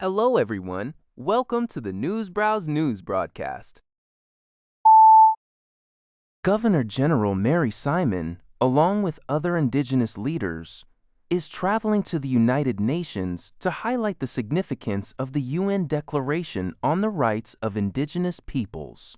Hello, everyone. Welcome to the Newsbrowse News broadcast. Governor General Mary Simon, along with other Indigenous leaders, is traveling to the United Nations to highlight the significance of the UN Declaration on the Rights of Indigenous Peoples.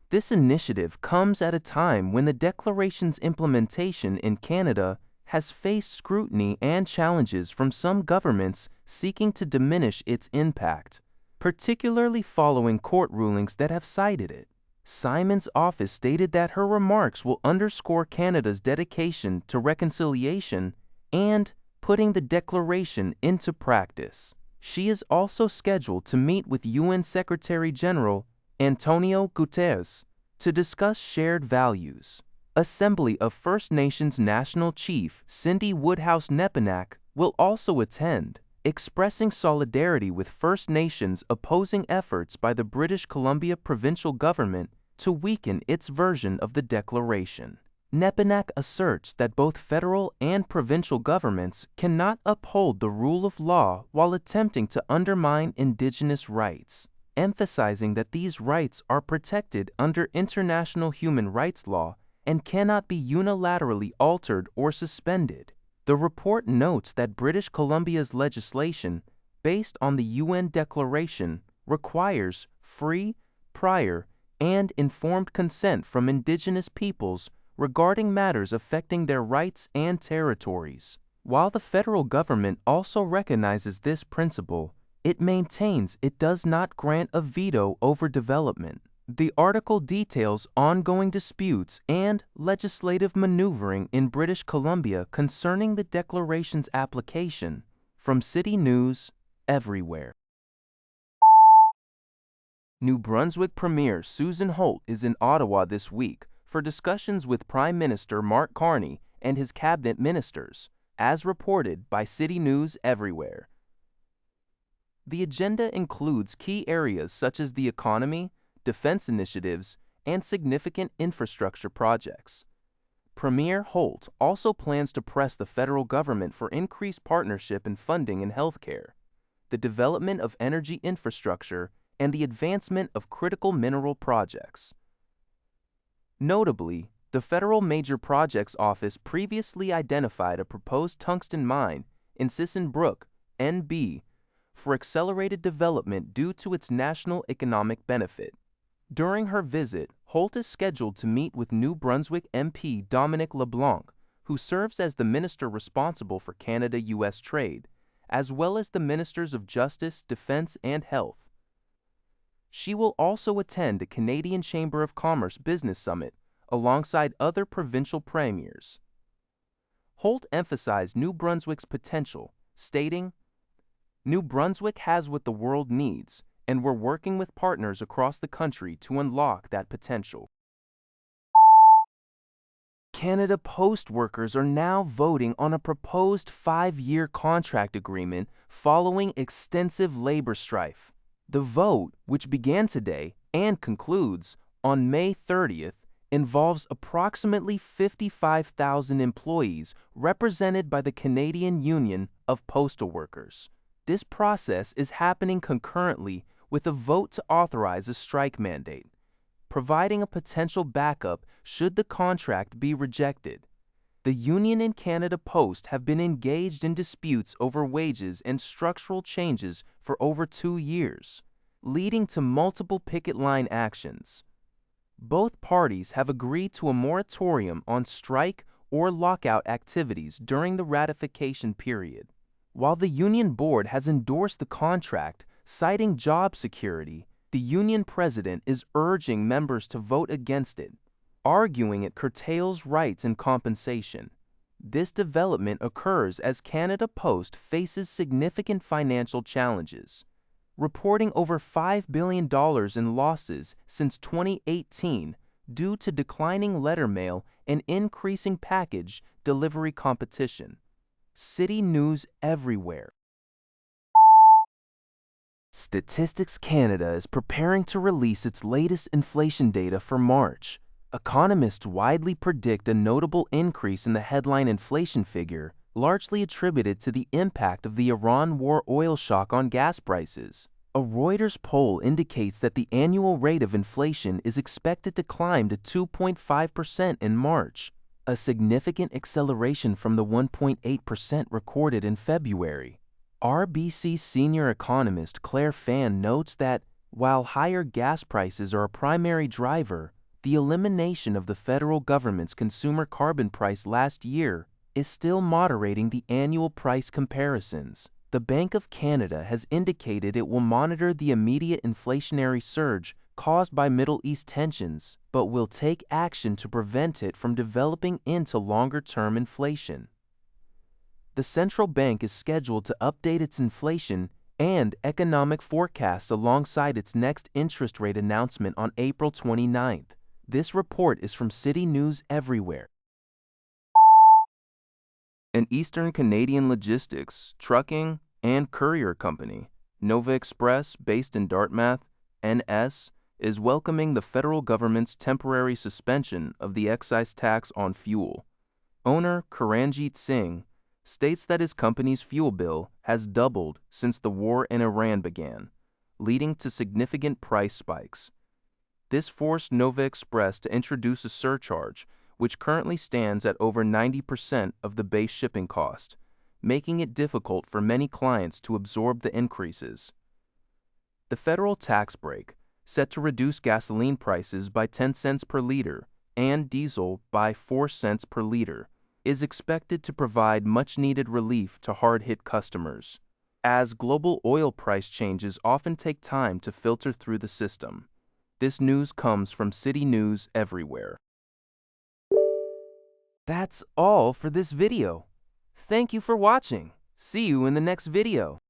This initiative comes at a time when the Declaration's implementation in Canada has faced scrutiny and challenges from some governments seeking to diminish its impact, particularly following court rulings that have cited it. Simon's office stated that her remarks will underscore Canada's dedication to reconciliation and putting the Declaration into practice. She is also scheduled to meet with UN Secretary-General Antonio Guterres to discuss shared values. Assembly of First Nations National Chief Cindy Woodhouse-Nepinak will also attend, expressing solidarity with First Nations opposing efforts by the British Columbia provincial government to weaken its version of the Declaration. Nepinak asserts that both federal and provincial governments cannot uphold the rule of law while attempting to undermine Indigenous rights, emphasizing that these rights are protected under international human rights law and cannot be unilaterally altered or suspended. The report notes that British Columbia's legislation, based on the UN Declaration, requires free, prior, and informed consent from Indigenous peoples regarding matters affecting their rights and territories. While the federal government also recognizes this principle, it maintains it does not grant a veto over development. The article details ongoing disputes and legislative maneuvering in British Columbia concerning the Declaration's application. From City News Everywhere. New Brunswick Premier Susan Holt is in Ottawa this week for discussions with Prime Minister Mark Carney and his cabinet ministers, as reported by City News Everywhere. The agenda includes key areas such as the economy, defense initiatives, and significant infrastructure projects. Premier Holt also plans to press the federal government for increased partnership and funding in healthcare, the development of energy infrastructure, and the advancement of critical mineral projects. Notably, the Federal Major Projects Office previously identified a proposed tungsten mine in Sisson Brook, NB, for accelerated development due to its national economic benefit. During her visit, Holt is scheduled to meet with New Brunswick MP Dominic LeBlanc, who serves as the minister responsible for Canada-US trade, as well as the ministers of Justice, Defense, and Health. She will also attend a Canadian Chamber of Commerce Business Summit alongside other provincial premiers. Holt emphasized New Brunswick's potential, stating, "New Brunswick has what the world needs, and we're working with partners across the country to unlock that potential." Canada Post workers are now voting on a proposed 5-year contract agreement following extensive labor strife. The vote, which began today and concludes on May 30th, involves approximately 55,000 employees represented by the Canadian Union of Postal Workers. This process is happening concurrently with a vote to authorize a strike mandate, providing a potential backup should the contract be rejected. The union and Canada Post have been engaged in disputes over wages and structural changes for over 2 years, leading to multiple picket line actions. Both parties have agreed to a moratorium on strike or lockout activities during the ratification period. While the union board has endorsed the contract, citing job security, the union president is urging members to vote against it, arguing it curtails rights and compensation. This development occurs as Canada Post faces significant financial challenges, reporting over $5 billion in losses since 2018 due to declining letter mail and increasing package delivery competition. City News Everywhere. Statistics Canada is preparing to release its latest inflation data for March. Economists widely predict a notable increase in the headline inflation figure largely attributed to the impact of the Iran war oil shock on gas prices. A Reuters poll indicates that the annual rate of inflation is expected to climb to 2.5% in March, a significant acceleration from the 1.8% recorded in February. RBC senior economist Claire Fan notes that, while higher gas prices are a primary driver, the elimination of the federal government's consumer carbon price last year is still moderating the annual price comparisons. The Bank of Canada has indicated it will monitor the immediate inflationary surge caused by Middle East tensions, but will take action to prevent it from developing into longer-term inflation. The central bank is scheduled to update its inflation and economic forecasts alongside its next interest rate announcement on April 29th. This report is from City News Everywhere. An Eastern Canadian logistics, trucking, and courier company, Nova Express, based in Dartmouth, NS, is welcoming the federal government's temporary suspension of the excise tax on fuel. Owner Karanjit Singh states that his company's fuel bill has doubled since the war in Iran began, leading to significant price spikes. This forced Nova Express to introduce a surcharge, which currently stands at over 90% of the base shipping cost, making it difficult for many clients to absorb the increases. The federal tax break, set to reduce gasoline prices by 10 cents per liter and diesel by 4 cents per liter, is expected to provide much-needed relief to hard-hit customers, as global oil price changes often take time to filter through the system. This news comes from City News Everywhere. That's all for this video. Thank you for watching. See you in the next video.